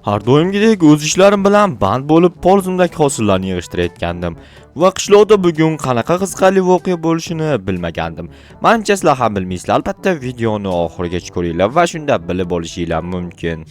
Har doimgidek o'z ishlarim bilan band bo'lib, polzimdagi hosillarni yig'ishtirayotgandim. Va qishloqda bugun qanaqa qiziqarli voqea bo'lishini bilmagandim. Menimcha sizlar ham bilmaysizlar. Albatta videoni oxirigacha ko'ringlar va shunda bilib olishingiz mumkin.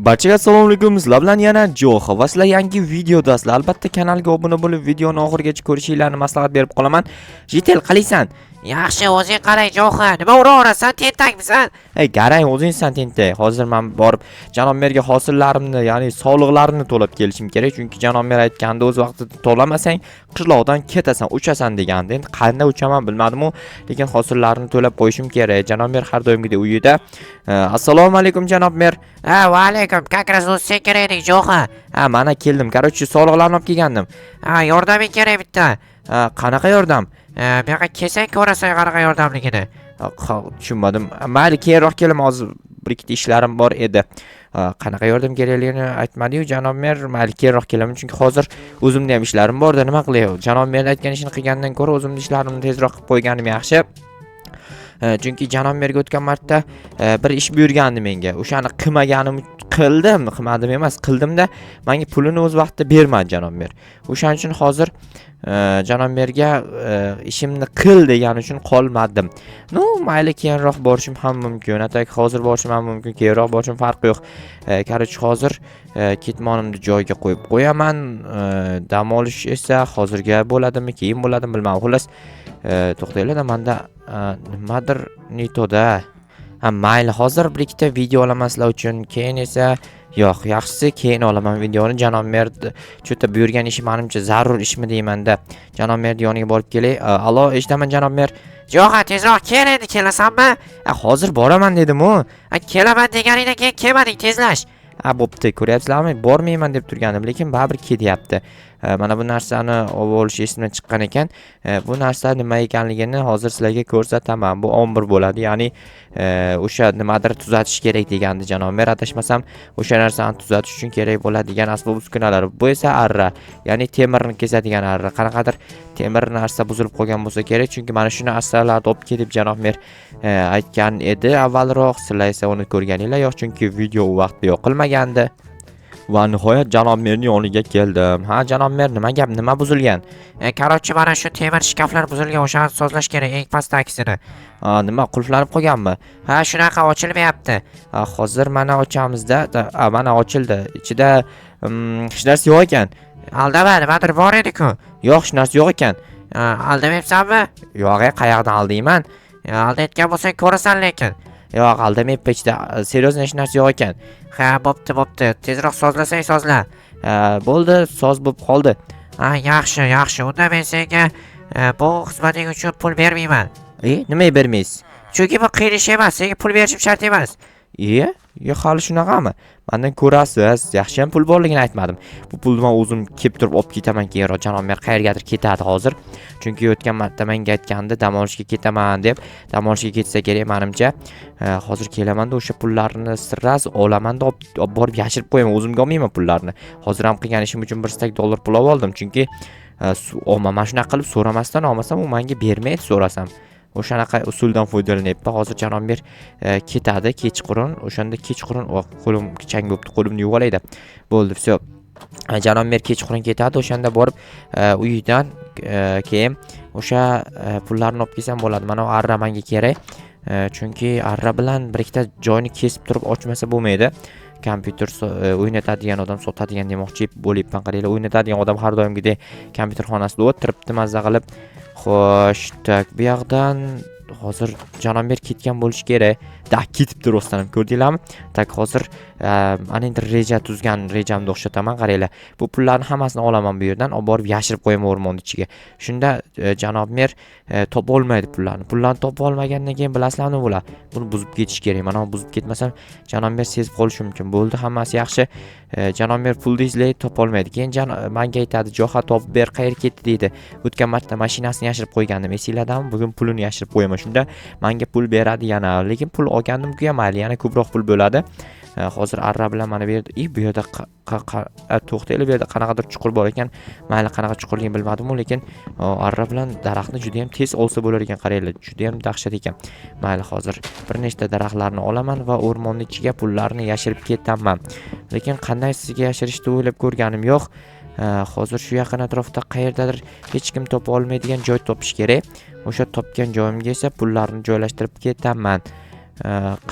Barchaga assalomu alaykum. Sizlar bilan yana Jo'xa va sizlar yangi videodasizlar. Albatta kanalga obuna bo'lib, videoni oxirigacha ko'rishingizni maslahat berib qolaman. Jitel qalaysan? Yaxshi, o'zing qarang Jo'xa. Nima uraverasan, tentakmisan? Ey, qarang, o'zingsan tentak. Hozir men borib janob merga hosillarimni, ya'ni soliqlarini to'lab kelishim kerak, chunki janob mer aytganda o'z vaqtida to'lamasang, qishloqdan ketasan, uchasan degandi. Endi qanday uchaman bilmadim-u, lekin hosillarni to'lab qo'yishim kerak. Janob mer har doimgidek uyida. Assalomu alaykum janob mer. Ha, va alaykum. Как раз sen kerak edik Jo'xa. Ha, mana keldim. Qarochi, soliqlarni olib kelgandim. Ha, yordaming kerak bitta. Qanaqa yordam? Bu yoqqa kelsang ko'rasan qanaqa yordamligini. Tushunmadim. Mayli, keyinroq kelaman, hozir bir ikkita ishlarim bor edi. Qanaqa yordam kerakligini aytmadi-yu janob mer. Mayli, keyinroq kelaman, chunki hozir o'zimda ham ishlarim bor-da, nima qilay? Janob mer aytgan ishini qilgandan ko'ra o'zimning ishlarimni tezroq qilib qo'yganim yaxshi. Chunki janob merga o'tgan marta bir ish buyurgandi menga. O'shani qilmadim emas, qildimda menga pulini o'z vaqtida bermadi janob mer. O'shaning uchun hozir janob merga ishimni qil degani uchun qolmadim. No, mayli, keyinroq borishim ham mumkin. Hattoki hozir borishim ham mumkin, keyinroq borishim farqi yo'q. Qarachi hozir ketmonimni joyiga qo'yib qo'yaman. Dam olish esa hozirga bo'ladimi, keyin bo'ladimi bilmadim. Xullas, to'xtanglar, menda nimadir nitoda. Mayli, hozir bir ikkita video olaman sizlar uchun, keyin esa yo'q, yaxshisi keyin olaman videoni. Janob mer cho'ta buyurgan ishi menimcha zarur ishmi deymanda. Janob mer yoniga borib kelay. Allo, eshitaman janob mer. Jo'xa, tezroq kel endi, kelasanmi? Hozir boraman dedim-u. Kelaman deganingdan keyin kelmading, tezlash. Bo'pti, ko'ryapsizlarmi? Bormayman deb turganim, lekin baribir ketyapti. Mana bu narsani olib olish esimdan chiqqan ekan. Bu narsa nima ekanligini hozir sizlarga ko'rsataman. Bu ombir bo'ladi, ya'ni o'sha nimadir tuzatish kerak degandi janob mer. Adashmasam, o'sha narsani tuzatish uchun kerak bo'ladigan asbob-uskunalar. Bu esa arra, ya'ni temirni kesadigan arra. Qanaqadir temir narsa buzilib qolgan bo'lsa kerak, chunki mana shuni asralarni olib kelib janob mer aytgan edi avvalroq. Sizlar esa uni ko'rganinglar yo'q, chunki video u vaqtda yoqilmagandi. Va nihoyat janob merning yoniga keldim. Ha, janob mer, nima gap, nima buzilgan? Qarochi, mana shu temir shkaflar buzilgan, o'shani sozlash kerak, eng pastdagisini. Nima, qulflanib qolganmi? Ha, shunaqa ochilmayapti. Hozir mana ochamiz-da. Mana ochildi. Ichida hech narsa yo'q ekan. Aldama, nimadir bor edi-ku. Yo'q, hech narsa yo'q ekan. Aldamayapsanmi? Yo'q, qayoqdan aldayman? Aldayotgan bo'lsang ko'rasan lekin. Yo'q, aldamayapman, ichida seriyozno hech narsa yo'q ekan. Ha, bo'pti. Tezroq sozlasang sozla. Bo'ldi, soz bo'lib qoldi. Yaxshi. Unda men senga bu xizmating uchun pul bermayman. Nimaga bermaysiz? Chunki bu qiyin ish emas, senga pul berishim shart emas. Hali shunaqami? Mendan ko'rasiz, yaxshi ham pul borligini aytmadim. Bu pulni men o'zim kelib turib olib ketaman keyinroq. Janob mer qayergadir ketadi hozir. Chunki o'tgan marta menga aytgandi, dam olishga ketaman deb. Dam olishga ketsa kerak menimcha. Hozir kelaman-da, o'sha pullarni sirras olaman-da, olib borib yashirib qo'yaman. O'zimga olmayman pullarni. Hozir ham qilgan ishim uchun $100 pul oldim, chunki mana shunaqa qilib so'ramasdan olmasam, u menga bermaydi so'rasam. O'shanaqa usuldan foydalanyapti. Hozir janob mer ketadi kechqurun. O'shanda kechqurun qo'lim chang bo'libdi, qo'limni yuvalaydi. Bo'ldi, vse. Janob mer kechqurun ketadi, o'shanda borib uyidan keyin o'sha pullarni olib kelsam bo'ladi. Mana u arra menga kerak. Chunki arra bilan bir ikkita joyni kesib turib ochmasa bo'lmaydi. Kompyuter o'ynatadigan odam sotadigan demoqchi bo'lyapman. Qaranglar, o'ynatadigan odam har doimgidek kompyuter xonasida o'tiribdi, mazza qilib. Xo'sh, tak, bu yoqdan hozir janob mer ketgan bo'lish kerak. Ketibdi rostdan ham, ko'rdinglarmi? Tak, hozir ana endi reja tuzgan rejamni o'xshataman, qaranglar. Bu pullarni hammasini olaman bu yerdan, olib borib yashirib qo'yaman o'rmonning ichiga. Shunda janob mer topa olmaydi pullarni. Pullarni topa olmagandan keyin bilasizlar nima bo'ladi? Buni buzib ketish kerak. Mana bu buzib ketmasam, janob mer sezib qolishi mumkin. Bo'ldi, hammasi yaxshi. Janob mer pulni izlaydi, topa olmaydi. Keyin menga aytadi, "Jo'xa, topib ber, qayerga ketdi?" deydi. O'tgan marta mashinasini yashirib qo'ygandim. Esinglardami? Bugun pulini yashirib qo'yaman. Shunda menga pul beradi yana. Lekin pul olgandim-ku, mayli, yana ko'proq pul bo'ladi. Hozir arra bilan mana bu yerda bu yerda to'xtaylik, bu yerda qanaqadir chuqur bor ekan. Mayli qanaqa chuqurligini bilmadim, lekin arra bilan daraxtni juda ham tez olsa bo'lar ekan, qaranglar. Juda ham dahshat ekan. Mayli, hozir bir nechta daraxtlarni olaman va o'rmonning ichiga pullarni yashirib ketaman. Lekin qanday sizga yashirishni o'ylab ko'rganim yo'q. Hozir shu yaqin atrofda qayerdadir hech kim topa olmaydigan joy topish kerak. O'sha topgan joyimga esa pullarni joylashtirib ketaman.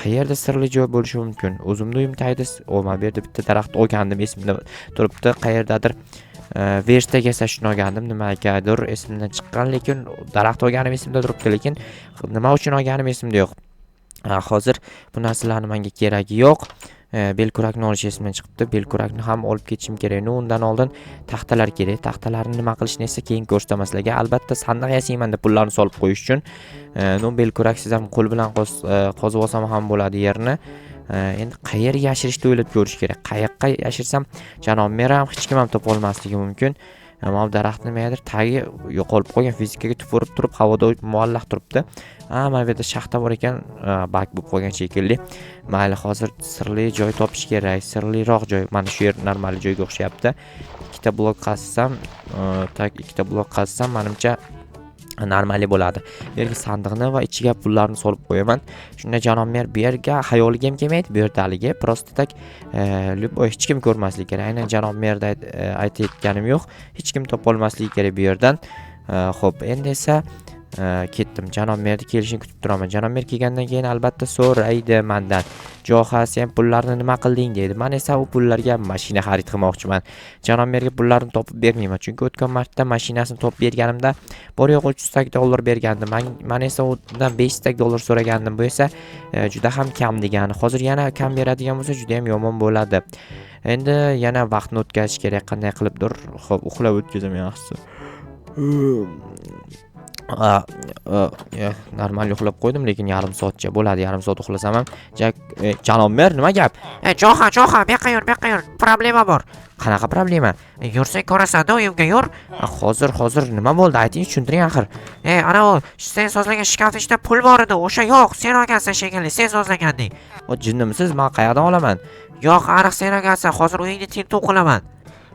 Qayerda sirli joy bo'lishi mumkin? O'zimni uyim tagida, mana bu yerda bitta daraxt olgandim, esimda turibdi. Qayerdadir verstaga yasashni olgandim, nimagadir esimdan chiqqan, lekin daraxt olganim esimda turibdi, lekin nima uchun olganim esimda yo'q. Hozir bu narsalarning menga keragi yo'q. Belkurakni olish esimdan chiqibdi. Belkurakni ham olib ketishim kerak. Undan oldin taxtalar kerak. Taxtalarni nima qilishni esa keyin ko'rsataman sizlarga. Albatta sandiq yasayman deb pullarni solib qo'yish uchun. Belkurak siz ham qo'l bilan qozib olsam ham bo'ladi yerni. Endi qayerga yashirishni o'ylab ko'rish kerak. Qayoqqa yashirsam janob mer ham hech kim ham topa olmasligi mumkin. Mana daraxtni nimadir tagi yo'qolib qolgan, fizikaga tupurib turib havoda muallaq turibdi. Mana bu yerda shaxta bor ekan, bak bo'lib qolgan shekilli. Mayli, hozir sirli joy topish kerak, sirliroq joy. Mana shu yer normal joyga o'xshayapti. Ikkita blok qassam, menimcha normali bo'ladi. Bu yerga sandiqni va ichiga pullarni solib qo'yaman. Shunda janob mer bu yerga xayoliga ham kelmaydi, bu yerda haligi prosta tak hech kim ko'rmasligi kerak. Aynan janob merda aytayotganim yo'q. Hech kim topa olmasligi kerak bu yerdan. Xo'p, endi esa ketdim. Janob merni kelishini kutib turaman. Janob mer kelgandan keyin albatta so'raydi mendan. Joha, sen pullarni nima qilding deydi. Men esa u pullarga mashina xarid qilmoqchiman. Janob merga pullarni topib bermayman, chunki o'tgan marta mashinasini topib berganimda bor yo'q $300 bergandim. Men esa undan $500 so'ragandim. Bu esa juda ham kam degani. Hozir yana kam beradigan bo'lsa juda ham yomon bo'ladi. Endi yana vaqtni o'tkazish kerak, qanday qilibdir. Xo'p, uxlab o'tkazaman yaxshisi. Normal uxlab qo'ydim, lekin yarim soatcha bo'ladi. Yarim soat uxlasam ham janob mer, nima gap? Joha, bu yoqqa yur, problema bor. Qanaqa problema? Yursang ko'rasan-da, uyimga yur. Hozir nima bo'ldi? Ayting, tushuntiring axir. Ana u sen sozlagan shkafning ichida pul bor edi. O'sha yo'q, sen olgansan shekilli, sen sozlaganding. Jinnimisiz? Men qayerdan olaman? Yo'q, aniq sen olgansan. Hozir uyingni tintuv qilaman.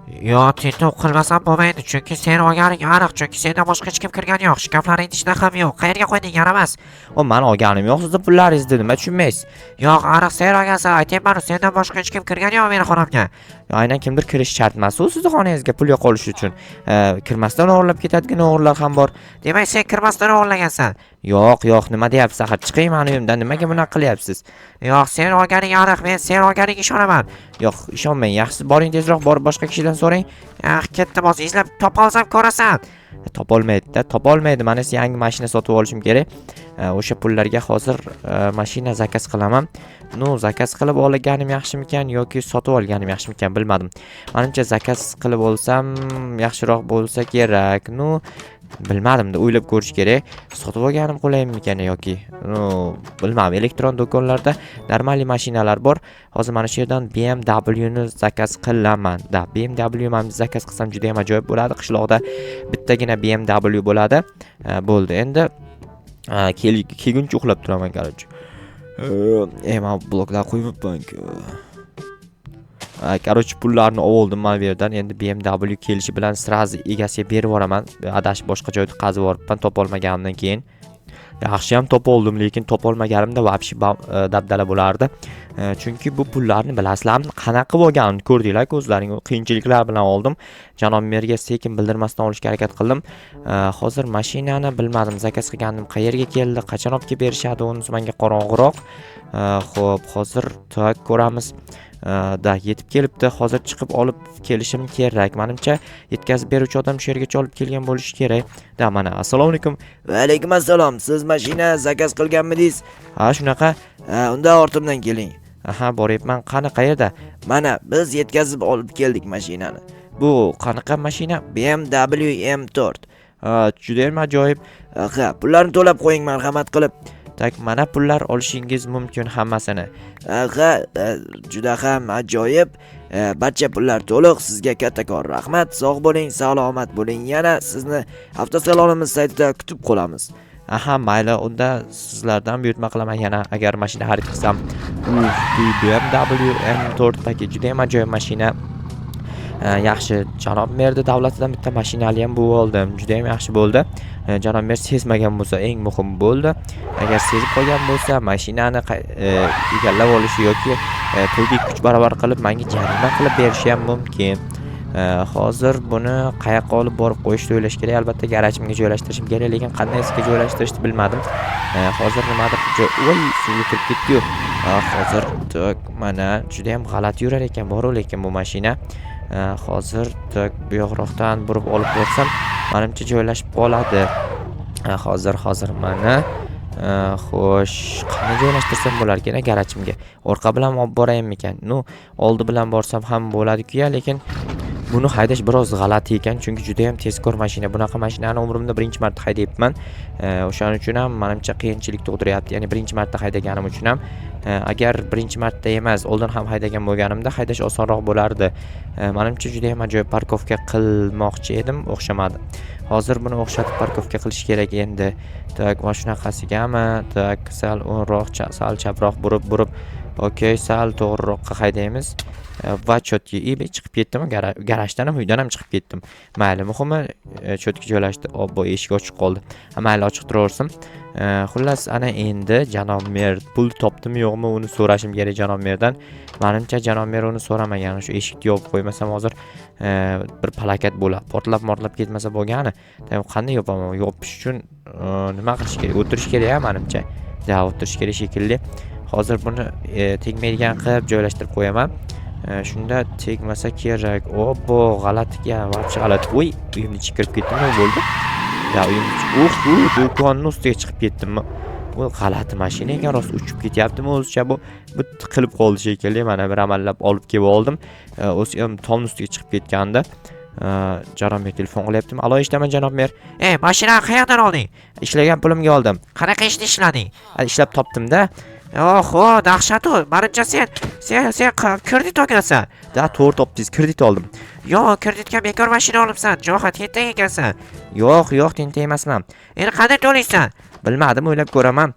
Yo'q, tintuv qilmasam bo'lmaydi, chunki sen olganing aniq, chunki sendan boshqa hech kim kirgani yo'q. Shkaflaring ichida ham yo'q. Qayerga qo'yding, yaramas? Men olganim yo'q, sizning pullaringizni nima tushunmaysiz? Yo'q, aniq sen olgansan, aytayman, sendan boshqa hech kim kirgani yo'q meni xonamga. Aynan kimdir kirish shart emas, u sizning xonangizga pul yo'qolish uchun. Kirmasdan o'g'irlab ketadigan o'g'irlar ham bor. Demak, sen kirmasdan o'g'irlagansan. Yo'q, chiqing meni uyimdan, nimaga bunaqa qilyapsiz? Yo'q, sen olganing aniq, men sen olganiga ishonaman. Yo'q, ishonmang. Yaxshisi boring, tezroq borib boshqa kishidan so'rang. Ketdim, hozir izlab topa olsam ko'rasan. Topolmaydi. Men esa yangi mashina sotib olishim kerak. O'sha pullarga hozir mashina zakaz qilaman. Zakaz qilib olganim yaxshimikan yoki sotib olganim yaxshimikan bilmadim. Menimcha zakaz qilib olsam yaxshiroq bo'lsa kerak. Bilmadim-da, o'ylab ko'rish kerak. Sotib olganim qo'laymikan yoki bilmadim. Elektron do'konlarda normal mashinalar bor. Hozir mana shu yerdan BMW ni zakaz qilaman. BMW men zakaz qilsam juda ham ajoyib bo'ladi. Qishloqda bittagina BMW bo'ladi. Bo'ldi. Endi kelguncha uxlab turaman, qarochi. Men bloklar qo'yibman-ku. Qarochi pullarni oldim men bu yerdan. Endi BMW kelishi bilan sirazi egasiga berib yuboraman. Adashib boshqa joyda qazib yuboribman, topolmaganimdan keyin. Yaxshi ham topoldim, lekin topolmaganimda vobshi dabdala bo'lardi. Chunki bu pullarni bilasizlarmi, qanaqa bo'lganini ko'rdinglar o'zlaring. Qiyinchiliklar bilan oldim. Janob merga sekin bildirmasdan olishga harakat qildim. Hozir mashinani bilmadim, zakaz qilgandim, qayerga keldi, qachon olib kelib berishadi, unisi menga qorong'iroq. Xo'p, hozir ko'ramiz. Yetib kelibdi. Hozir chiqib olib kelishim kerak. Menimcha yetkazib beruvchi odam shu yergacha olib kelgan bo'lishi kerak. Mana, assalomu alaykum. Va alaykum assalom. Siz mashina zakaz qilganmidingiz? Ha, shunaqa. Unda ortimdan keling. Boryapman. Qani, qayerda? Mana biz yetkazib olib keldik mashinani. Bu qanaqa mashina? BMW M4. Juda ham ajoyib. Pullarni to'lab qo'ying marhamat qilib. Mana pullar olishingiz mumkin hammasini. Juda ham ajoyib. Barcha pullar to'liq. Sizga kattakon rahmat. Sog' bo'ling, salomat bo'ling. Yana sizni avtosalonimiz saytida kutib qolamiz. Aha, mayli, unda sizlardan buyurtma qilaman yana agar mashina xarid qilsam. Bu BMW M4 paki juda ham ajoyib mashina. Yaxshi, janob merni davlatidan bitta mashinali ham bo'lib oldim. Juda ham yaxshi bo'ldi. Janob mer sezmagan bo'lsa eng muhim bo'ldi. Agar sezib qolgan bo'lsa, mashinani egallab olishi yoki pulga 3 barobar qilib menga jarima qilib berishi ham mumkin. Hozir buni qayoqqa olib borib qo'yishni o'ylash kerak. Albatta garajimga joylashtirishim kerak, lekin qandaysiga joylashtirishni bilmadim. Hozir nimadir voy suvga kirib ketdi-yu. Hozir mana juda ham g'alati yurar ekan, bor lekin bu mashina. Hozir bu yoqroqdan burib olib borsam, menimcha joylashib qoladi. Hozir mana xo'sh, qani joylashtirsam bo'lar ekan garajimga? Orqa bilan olib boraymikan? Oldi bilan borsam ham bo'ladi-ku, lekin buni haydash biroz g'alati ekan, chunki juda ham tezkor mashina. Bunaqa mashinani umrimda birinchi marta haydayapman. O'shaning uchun ham menimcha qiyinchilik tug'diryapti. Ya'ni birinchi marta haydaganim uchun ham agar birinchi marta emas, oldin ham haydagan bo'lganimda haydash osonroq bo'lardi. Menimcha juda ham ajoyib parkovka qilmoqchi edim, o'xshamadi. Hozir buni o'xshatib parkovka qilish kerak endi. Mana shunaqasigami? Sal o'nroq, sal chaproq burib, okey, sal to'g'riroqqa haydaymiz. Va chotki chiqib ketdim, garajdan ham uydan ham chiqib ketdim. Mayli, muhimi chotki joylashdi. Bu eshik ochiq qoldi. Mayli, ochiq turaversin. Xullas, ana endi janob mer pul topdimi yo'qmi uni so'rashim kerak janob merdan. Menimcha janob mer uni so'ramagan. Shu eshikni yopib qo'ymasam hozir bir falokat bo'ladi. Portlab ketmasa bo'lgani. Qanday yopaman? Yopish uchun nima qilish kerak? O'tirish kerak, menimcha. O'tirish kerak shekilli. Hozir buni tegmaydigan qilib joylashtirib qo'yaman. Shunda tegmasa kerak. Obbo, g'alatiga, vaqti g'alati. Voy, uyimni ichiga kirib ketdimmi, bo'ldi? Do'konning ustiga chiqib ketdimmi? Bu g'alati mashina ekan, rost uchib ketyaptimi o'zicha bu qilib qoldi shekilli. Mana bir amallab olib kelib oldim. O'zi ham tomning ustiga chiqib ketganda janob mer telefon qilyaptimi? Alo, eshitaman janob mer. Mashinani qayerdan olding? Ishlagan pulimga oldim. Qanaqa ishni ishlading? Ishlab topdim-da. Oho, dahshat-u. Menimcha sen kredit olgansan. To'g'ri topdingiz, kredit oldim. Yo'q, kreditga bekor mashina olibsan. Johat tentak ekansan. Yo'q, tentak emasman. Endi qanday to'laysan? Bilmadim, o'ylab ko'raman.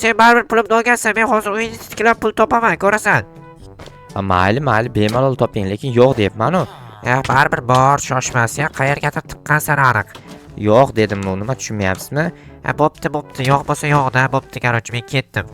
Sen baribir pulimni olgansan. Men hozir uyni tiklab pul topaman, ko'rasan. Mayli, bemalol toping, lekin yo'q deyapman-ku. Baribir bor, shoshma. Sen qayergadir tiqqansan ariq. Yo'q dedim, nima tushunmayapsizmi? Bo'pti. Yo'q bo'lsa yo'q-da, bo'pti, qarochi men ketdim.